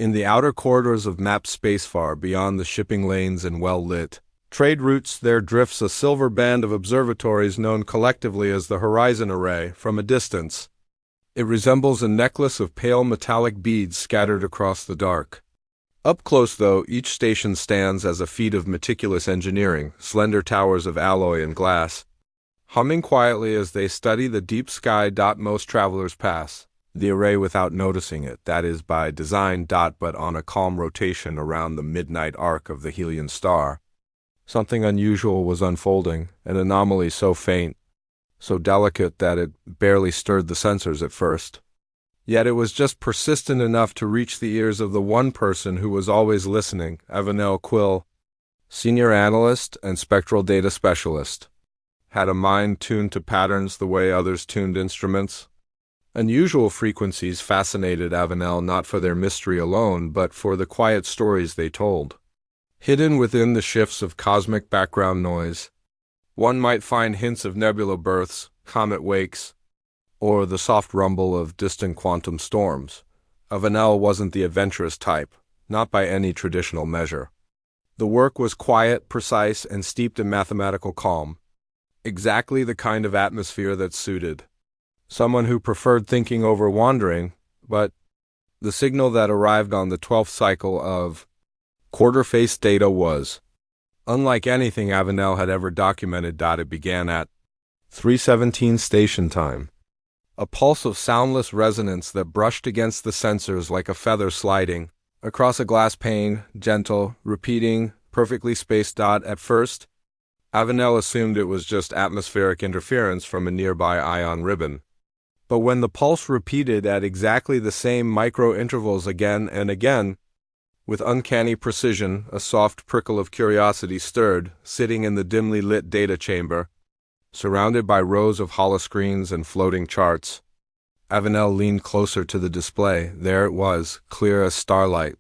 In the outer corridors of mapped space far beyond the shipping lanes and well-lit trade routes, there drifts a silver band of observatories known collectively as the Horizon Array. From a distance, it resembles a necklace of pale metallic beads scattered across the dark. Up close, though, each station stands as a feat of meticulous engineering, slender towers of alloy and glass, humming quietly as they study the deep sky. Most travelers pass the array without noticing it, that is, by design. But on a calm rotation around the midnight arc of the Helion star, something unusual was unfolding, an anomaly so faint, so delicate that it barely stirred the sensors at first. Yet it was just persistent enough to reach the ears of the one person who was always listening, Avenel Quill, senior analyst and spectral data specialist. Had a mind tuned to patterns the way others tuned instruments. Unusual frequencies fascinated Avenel not for their mystery alone, but for the quiet stories they told. Hidden within the shifts of cosmic background noise, one might find hints of nebula births, comet wakes, or the soft rumble of distant quantum storms. Avenel wasn't the adventurous type, not by any traditional measure. The work was quiet, precise, and steeped in mathematical calm. Exactly the kind of atmosphere that suited someone who preferred thinking over wandering. But the signal that arrived on the 12th cycle of quarter-phase data was unlike anything Avenel had ever documented. It began at 3:17 station time. A pulse of soundless resonance that brushed against the sensors like a feather sliding across a glass pane, gentle, repeating, perfectly spaced. At first, Avenel assumed it was just atmospheric interference from a nearby ion ribbon. But when the pulse repeated at exactly the same micro-intervals again and again, with uncanny precision, a soft prickle of curiosity stirred. Sitting in the dimly lit data chamber, surrounded by rows of holoscreens and floating charts, Avenel leaned closer to the display. There it was, clear as starlight.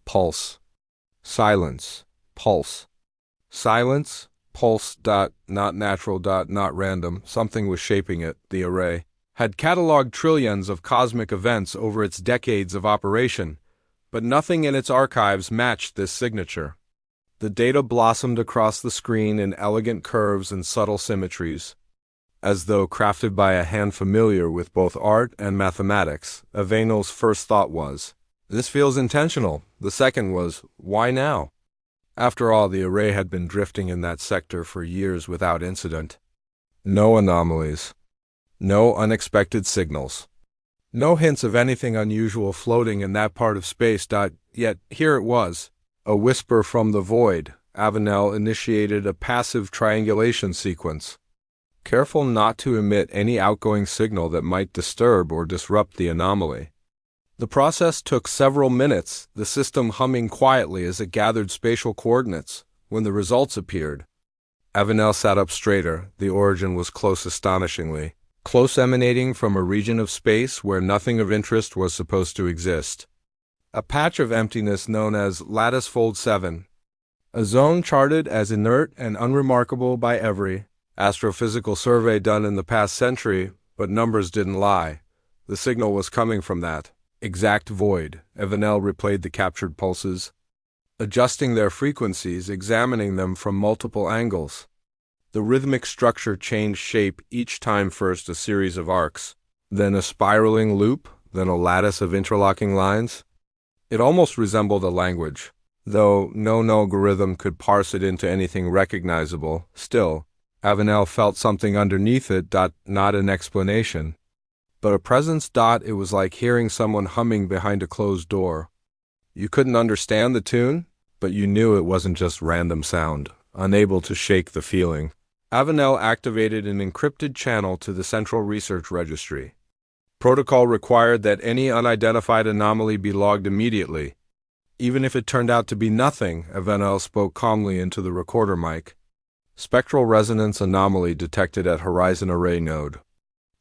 Pulse. Silence. Pulse. Silence. Pulse. Not natural. Not random. Something was shaping it. The array had cataloged trillions of cosmic events over its decades of operation, but nothing in its archives matched this signature. The data blossomed across the screen in elegant curves and subtle symmetries, as though crafted by a hand familiar with both art and mathematics. Avenel's first thought was, "This feels intentional." The second was, "Why now?" After all, the array had been drifting in that sector for years without incident. No anomalies. No unexpected signals. No hints of anything unusual floating in that part of space. Yet here it was, a whisper from the void. Avenel initiated a passive triangulation sequence, careful not to emit any outgoing signal that might disturb or disrupt the anomaly. The process took several minutes, the system humming quietly as it gathered spatial coordinates. When the results appeared, Avenel sat up straighter. The origin was close, astonishingly close, emanating from a region of space where nothing of interest was supposed to exist. A patch of emptiness known as Lattice Fold 7, a zone charted as inert and unremarkable by every astrophysical survey done in the past century, but numbers didn't lie. The signal was coming from that exact void. Avenel replayed the captured pulses, adjusting their frequencies, examining them from multiple angles. The rhythmic structure changed shape each time, first a series of arcs, then a spiraling loop, then a lattice of interlocking lines. It almost resembled a language, though no algorithm could parse it into anything recognizable. Still, Avenel felt something underneath it. Not an explanation, but a presence. It was like hearing someone humming behind a closed door. You couldn't understand the tune, but you knew it wasn't just random sound. Unable to shake the feeling, Avenel activated an encrypted channel to the Central Research Registry. Protocol required that any unidentified anomaly be logged immediately. Even if it turned out to be nothing, Avenel spoke calmly into the recorder mic. Spectral resonance anomaly detected at Horizon Array node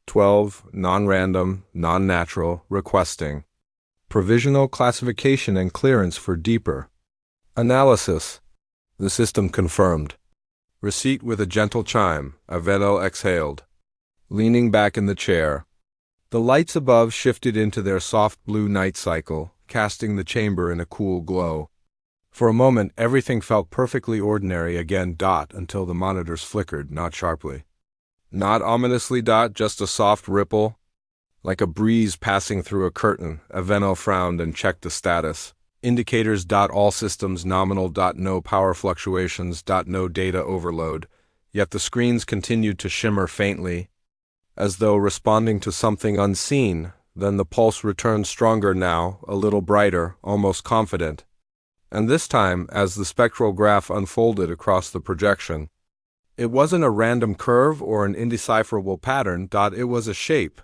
12, non-random, non-natural, requesting provisional classification and clearance for deeper analysis. The system confirmed. Receipt with a gentle chime. Avenel exhaled, leaning back in the chair. The lights above shifted into their soft blue night cycle, casting the chamber in a cool glow. For a moment, everything felt perfectly ordinary again, until the monitors flickered, not sharply. Not ominously, just a soft ripple. Like a breeze passing through a curtain, Avenel frowned and checked the status. Indicators. All systems nominal. No power fluctuations. No data overload. Yet the screens continued to shimmer faintly, as though responding to something unseen. Then the pulse returned stronger now, a little brighter, almost confident. And this time, as the spectral graph unfolded across the projection, it wasn't a random curve or an indecipherable pattern. It was a shape.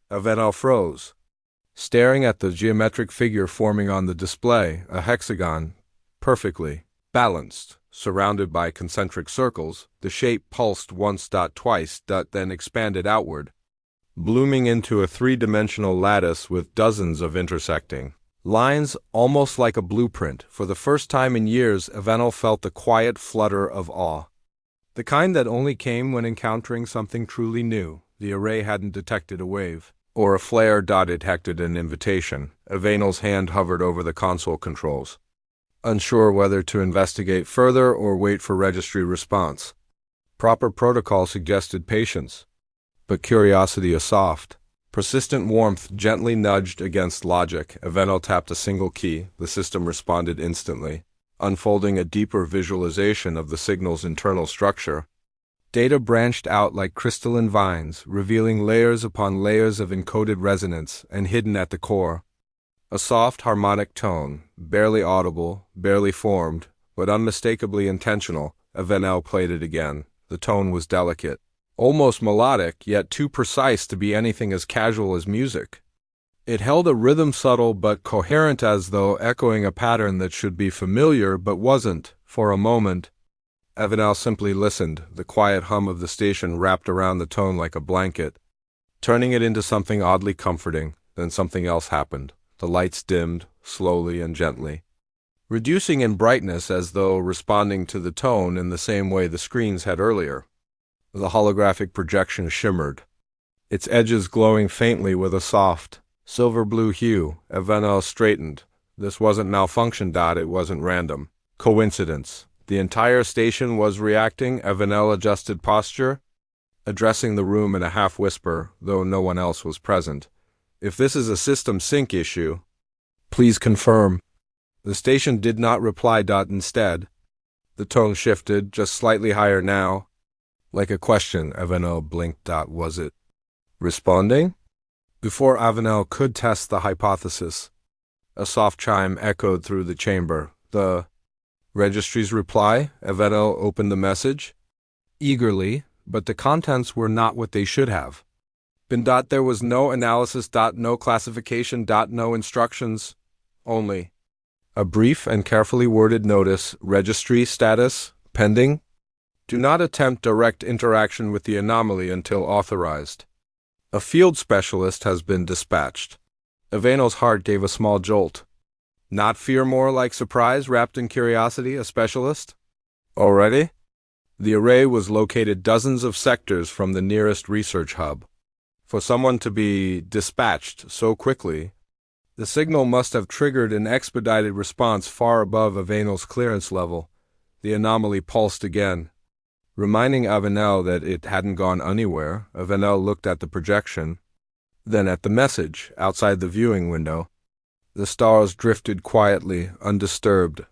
Avenel froze, staring at the geometric figure forming on the display, a hexagon, perfectly balanced, surrounded by concentric circles. The shape pulsed once, twice, then expanded outward, blooming into a three-dimensional lattice with dozens of intersecting lines, almost like a blueprint. For the first time in years, Avenel felt the quiet flutter of awe. The kind that only came when encountering something truly new. The array hadn't detected a wave or a flare. It detected an invitation. Avenel's hand hovered over the console controls, unsure whether to investigate further or wait for registry response. Proper protocol suggested patience, but curiosity, a soft, persistent warmth, gently nudged against logic. Avenel tapped a single key. The system responded instantly, unfolding a deeper visualization of the signal's internal structure. Data branched out like crystalline vines, revealing layers upon layers of encoded resonance, and hidden at the core, a soft harmonic tone, barely audible, barely formed, but unmistakably intentional. Avenel played it again. The tone was delicate, almost melodic, yet too precise to be anything as casual as music. It held a rhythm subtle but coherent, as though echoing a pattern that should be familiar but wasn't. For a moment, Avenel simply listened. The quiet hum of the station wrapped around the tone like a blanket, turning it into something oddly comforting. Then something else happened. The lights dimmed, slowly and gently, reducing in brightness as though responding to the tone in the same way the screens had earlier. The holographic projection shimmered, its edges glowing faintly with a soft, silver-blue hue. Avenel straightened. This wasn't malfunction. It wasn't random coincidence. The entire station was reacting. Avenel adjusted posture, addressing the room in a half-whisper, though no one else was present. If this is a system sync issue, please confirm. The station did not reply. Instead, the tone shifted, just slightly higher now, like a question. Avenel blinked. Was it responding? Before Avenel could test the hypothesis, a soft chime echoed through the chamber. The registry's reply. Avenel opened the message eagerly, but the contents were not what they should have been. There was no analysis. No classification. No instructions. Only a brief and carefully worded notice. Registry status pending. Do not attempt direct interaction with the anomaly until authorized. A field specialist has been dispatched. Avenel's heart gave a small jolt. Not fear, more like surprise wrapped in curiosity. A specialist? Already? The array was located dozens of sectors from the nearest research hub. For someone to be dispatched so quickly, the signal must have triggered an expedited response far above Avenel's clearance level. The anomaly pulsed again, reminding Avenel that it hadn't gone anywhere. Avenel looked at the projection, then at the message outside the viewing window. The stars drifted quietly, undisturbed.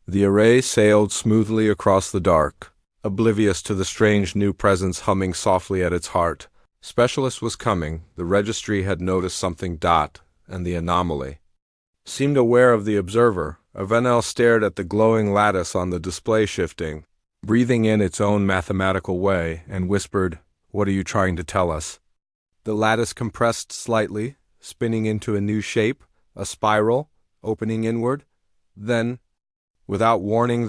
The array sailed smoothly across the dark, oblivious to the strange new presence humming softly at its heart. Specialist was coming. The registry had noticed something. And the anomaly seemed aware of the observer. Avenel stared at the glowing lattice on the display, shifting, breathing in its own mathematical way, and whispered, "What are you trying to tell us?" The lattice compressed slightly, spinning into a new shape, a spiral, opening inward. Then, without warning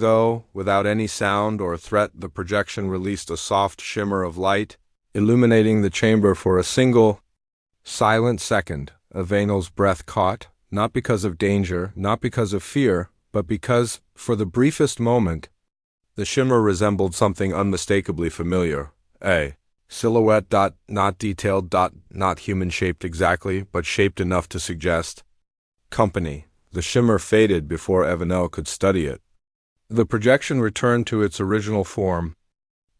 without any sound or threat, the projection released a soft shimmer of light, illuminating the chamber for a single, silent second. Avenel's breath caught, not because of danger, not because of fear, but because, for the briefest moment, the shimmer resembled something unmistakably familiar. A silhouette. Not detailed. Not human-shaped exactly, but shaped enough to suggest company. The shimmer faded before Evanel could study it. The projection returned to its original form,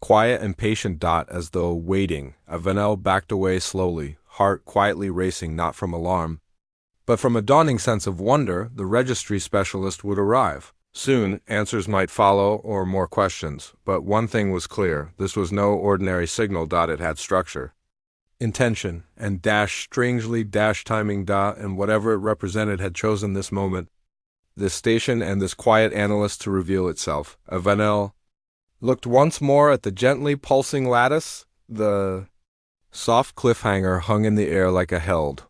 quiet and patient as though waiting. Evanel backed away slowly, heart quietly racing not from alarm, but from a dawning sense of wonder. The registry specialist would arrive. Soon, answers might follow or more questions, but one thing was clear: this was no ordinary signal. It had structure, intention, and strangely timing. And whatever it represented had chosen this moment, this station, and this quiet analyst to reveal itself. Evanel looked once more at the gently pulsing lattice. The soft cliffhanger hung in the air like a held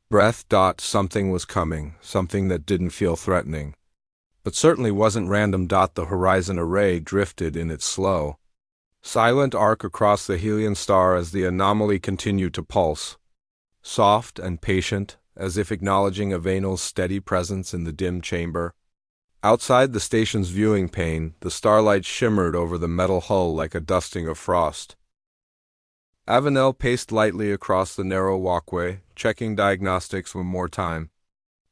breath. Something was coming, something that didn't feel threatening, but certainly wasn't random. The horizon array drifted in its slow, silent arc across the Helion star as the anomaly continued to pulse, soft and patient, as if acknowledging Evanel's steady presence in the dim chamber. Outside the station's viewing pane, the starlight shimmered over the metal hull like a dusting of frost. Evanel paced lightly across the narrow walkway, checking diagnostics one more time.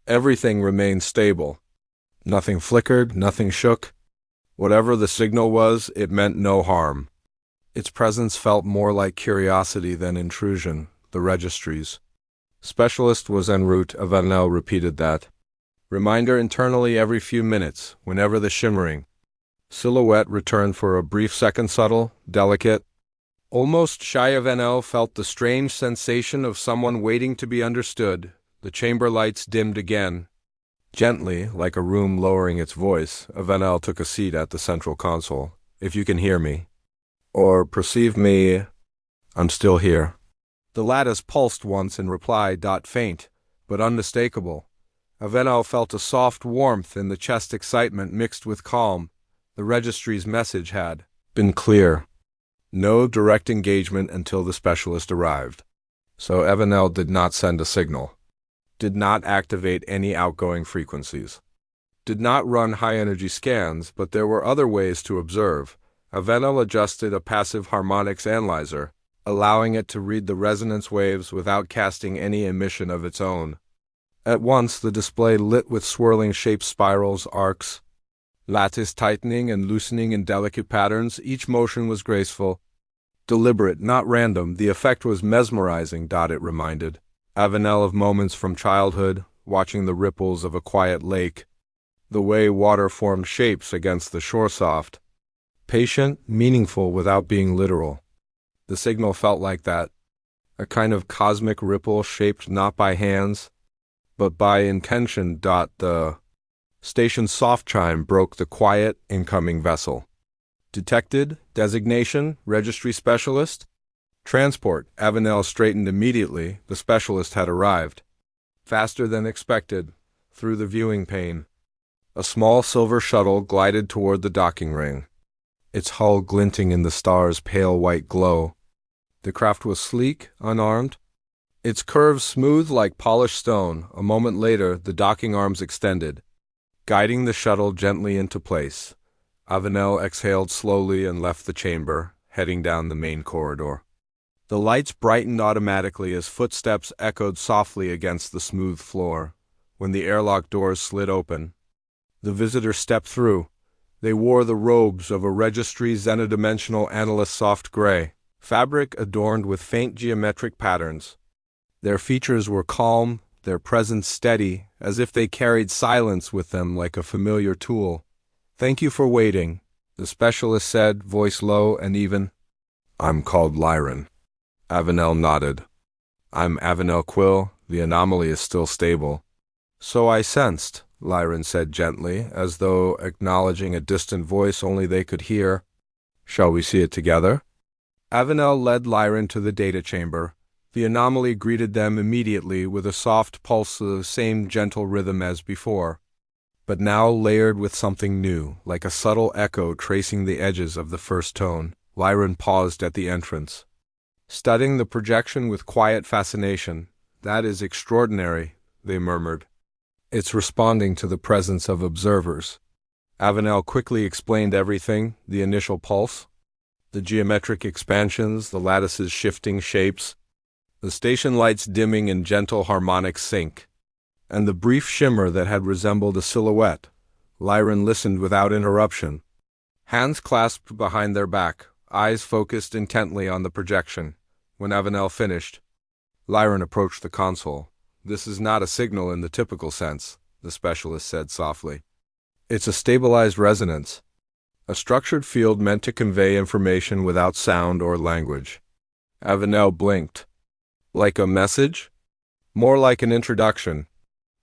Everything remained stable. Nothing flickered, nothing shook. Whatever the signal was, it meant no harm. Its presence felt more like curiosity than intrusion. The registry's specialist was en route. Evanel repeated that reminder internally every few minutes, whenever the shimmering silhouette returned for a brief second. Subtle, delicate, almost shy. Evanel felt the strange sensation of someone waiting to be understood. The chamber lights dimmed again. Gently, like a room lowering its voice, Evanel took a seat at the central console. If you can hear me, or perceive me, I'm still here. The lattice pulsed once in reply. Faint, but unmistakable. Evanel felt a soft warmth in the chest, excitement mixed with calm. The registry's message had been clear. No direct engagement until the specialist arrived. So Evanel did not send a signal, did not activate any outgoing frequencies, did not run high-energy scans, but there were other ways to observe. Evanel adjusted a passive harmonics analyzer, allowing it to read the resonance waves without casting any emission of its own. At once the display lit with swirling shapes, spirals, arcs, lattice tightening and loosening in delicate patterns. Each motion was graceful, deliberate, not random. The effect was mesmerizing. It reminded Evanel of moments from childhood, watching the ripples of a quiet lake, the way water formed shapes against the shore, soft, patient, meaningful without being literal. The signal felt like that, a kind of cosmic ripple shaped not by hands, but by intention. The station's soft chime broke the quiet, incoming vessel. Detected, designation, registry specialist, transport. Evanel straightened immediately. The specialist had arrived, faster than expected, through the viewing pane. A small silver shuttle glided toward the docking ring, its hull glinting in the star's pale white glow. The craft was sleek, unarmed, its curves smooth like polished stone. A moment later, the docking arms extended, guiding the shuttle gently into place. Evanel exhaled slowly and left the chamber, heading down the main corridor. The lights brightened automatically as footsteps echoed softly against the smooth floor. When the airlock doors slid open, the visitor stepped through. They wore the robes of a registry zenodimensional analyst, soft gray fabric adorned with faint geometric patterns. Their features were calm, their presence steady, as if they carried silence with them like a familiar tool. "Thank you for waiting," the specialist said, voice low and even. "I'm called Lyran." Evanel nodded. "I'm Evanel Quill. The anomaly is still stable." "So I sensed," Lyran said gently, as though acknowledging a distant voice only they could hear. "Shall we see it together?" Evanel led Lyran to the data chamber. The anomaly greeted them immediately with a soft pulse of the same gentle rhythm as before, but now layered with something new, like a subtle echo tracing the edges of the first tone. Lyran paused at the entrance, studying the projection with quiet fascination. "That is extraordinary," they murmured. "It's responding to the presence of observers." Evanel quickly explained everything: the initial pulse, the geometric expansions, the lattice's shifting shapes, the station lights dimming in gentle harmonic sync. and the brief shimmer that had resembled a silhouette. Lyran listened without interruption, hands clasped behind their back, eyes focused intently on the projection. When Avenel finished, Lyran approached the console. "This is not a signal in the typical sense," the specialist said softly. "It's a stabilized resonance, a structured field meant to convey information without sound or language." Avenel blinked. "Like a message?" "More like an introduction."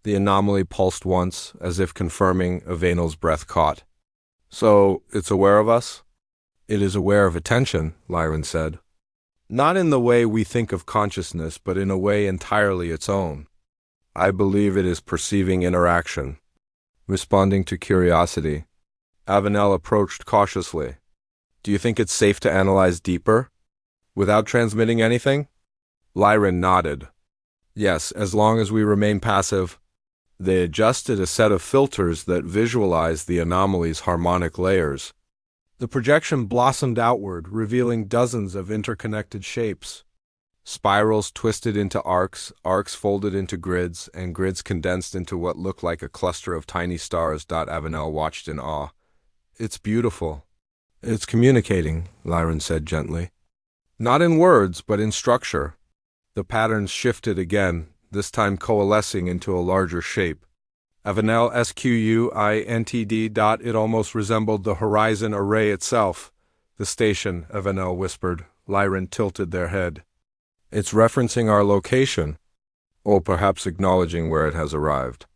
The anomaly pulsed once, as if confirming Avenel's breath caught. "So, it's aware of us?" "It is aware of attention," Lyran said. "Not in the way we think of consciousness, but in a way entirely its own. I believe it is perceiving interaction, responding to curiosity." Avenel approached cautiously. "Do you think it's safe to analyze deeper, without transmitting anything?" Lyran nodded. "Yes, as long as we remain passive." They adjusted a set of filters that visualized the anomaly's harmonic layers. The projection blossomed outward, revealing dozens of interconnected shapes. Spirals twisted into arcs, arcs folded into grids, and grids condensed into what looked like a cluster of tiny stars. Avenel watched in awe. "It's beautiful." "It's communicating," Lyran said gently. "Not in words, but in structure." The patterns shifted again, this time coalescing into a larger shape. Avenel squintd. It almost resembled the horizon array itself. "The station," Avenel whispered. Lyran tilted their head. "It's referencing our location, or perhaps acknowledging where it has arrived."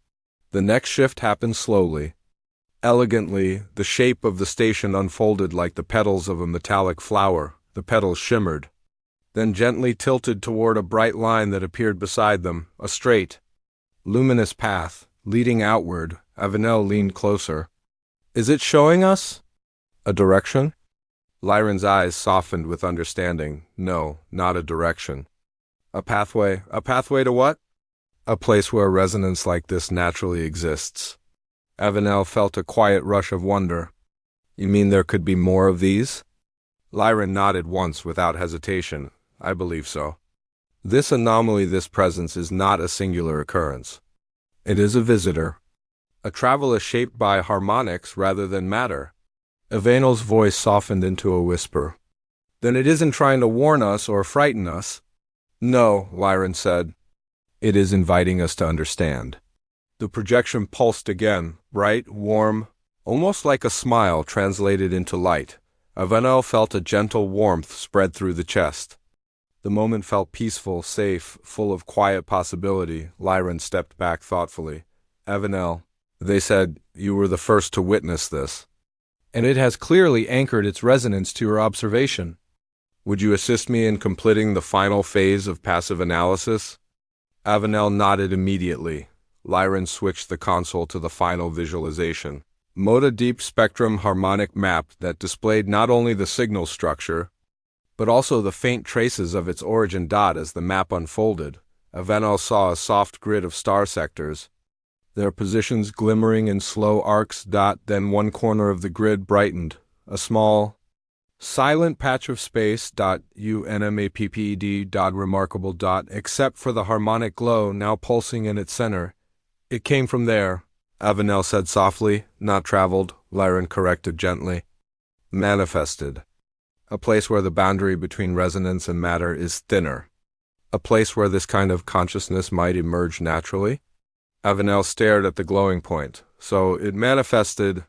The next shift happened slowly. Elegantly, the shape of the station unfolded like the petals of a metallic flower. The petals shimmered, then gently tilted toward a bright line that appeared beside them, a straight, luminous path, leading outward. Avenel leaned closer. "Is it showing us a direction?" Lyran's eyes softened with understanding. "No, not a direction. A pathway. A pathway to what?" "A place where resonance like this naturally exists." Avenel felt a quiet rush of wonder. "You mean there could be more of these?" Lyran nodded once without hesitation. "I believe so. This anomaly, this presence, is not a singular occurrence. It is a visitor, a traveler shaped by harmonics rather than matter." Avenel's voice softened into a whisper. "Then it isn't trying to warn us or frighten us?" "No," Lyran said. "It is inviting us to understand." The projection pulsed again, bright, warm, almost like a smile translated into light. Avenel felt a gentle warmth spread through the chest. The moment felt peaceful, safe, full of quiet possibility. Lyran stepped back thoughtfully. "Avenel, they said you were the first to witness this, and it has clearly anchored its resonance to your observation. Would you assist me in completing the final phase of passive analysis?" Avenel nodded immediately. Lyran switched the console to the final visualization. Mode, a deep spectrum harmonic map that displayed not only the signal structure, but also the faint traces of its origin. As the map unfolded, Avenel saw a soft grid of star sectors, their positions glimmering in slow arcs. Then one corner of the grid brightened, a small, silent patch of space. Unmapped. Remarkable. Except for the harmonic glow now pulsing in its center. "It came from there," Avenel said softly. "Not traveled," Lyran corrected gently. "Manifested. A place where the boundary between resonance and matter is thinner. A place where this kind of consciousness might emerge naturally." Avenel stared at the glowing point. "So it manifested,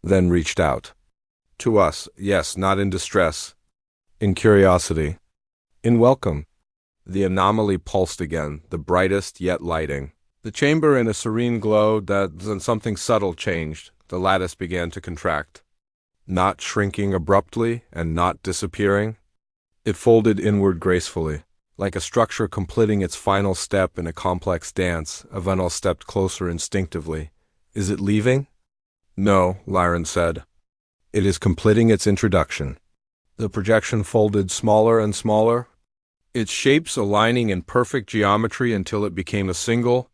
then reached out. To us, yes, not in distress. In curiosity. In welcome." The anomaly pulsed again, the brightest yet lighting. The chamber in a serene glow. Then something subtle changed. The lattice began to contract. Not shrinking abruptly and not disappearing. It folded inward gracefully, like a structure completing its final step in a complex dance. Avenel stepped closer instinctively. "Is it leaving?" "No," Lyran said. "It is completing its introduction." The projection folded smaller and smaller, its shapes aligning in perfect geometry until it became a single,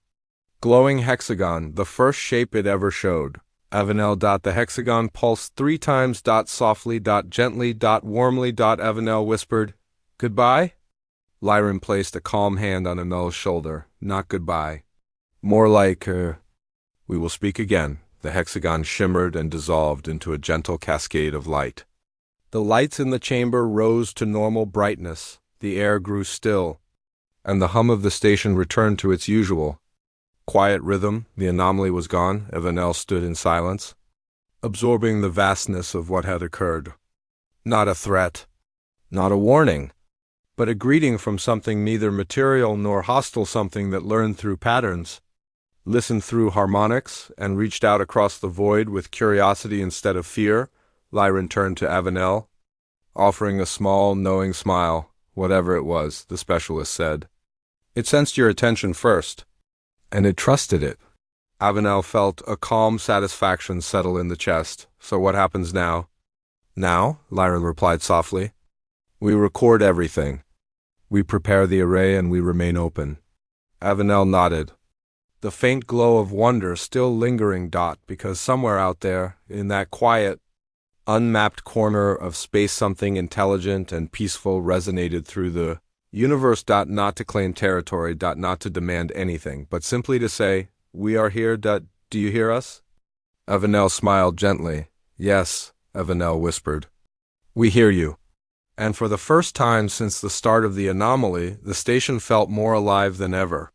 glowing hexagon, the first shape it ever showed. Avenel. The hexagon pulsed 3 times. Softly. Gently. Warmly. Avenel whispered, "Goodbye?" Lyran placed a calm hand on Avenel's shoulder. "Not goodbye. More like, we will speak again. The hexagon shimmered and dissolved into a gentle cascade of light. The lights in the chamber rose to normal brightness, the air grew still, and the hum of the station returned to its usual quiet rhythm. The anomaly was gone. Evanel stood in silence, absorbing the vastness of what had occurred. Not a threat, not a warning, but a greeting from something neither material nor hostile, something that learned through patterns, listened through harmonics, and reached out across the void with curiosity instead of fear. Lyran turned to Avenel, offering a small, knowing smile. Whatever it was, the specialist said. It sensed your attention first, and it trusted it. Avenel felt a calm satisfaction settle in the chest. So what happens now? Now, Lyran replied softly, we record everything. We prepare the array and we remain open. Avenel nodded, the faint glow of wonder still lingering. Because somewhere out there, in that quiet, unmapped corner of space, something intelligent and peaceful resonated through the universe. Not to claim territory. Not to demand anything, but simply to say, we are here. Do you hear us? Avenel smiled gently. Yes, Avenel whispered. We hear you. And for the first time since the start of the anomaly, the station felt more alive than ever.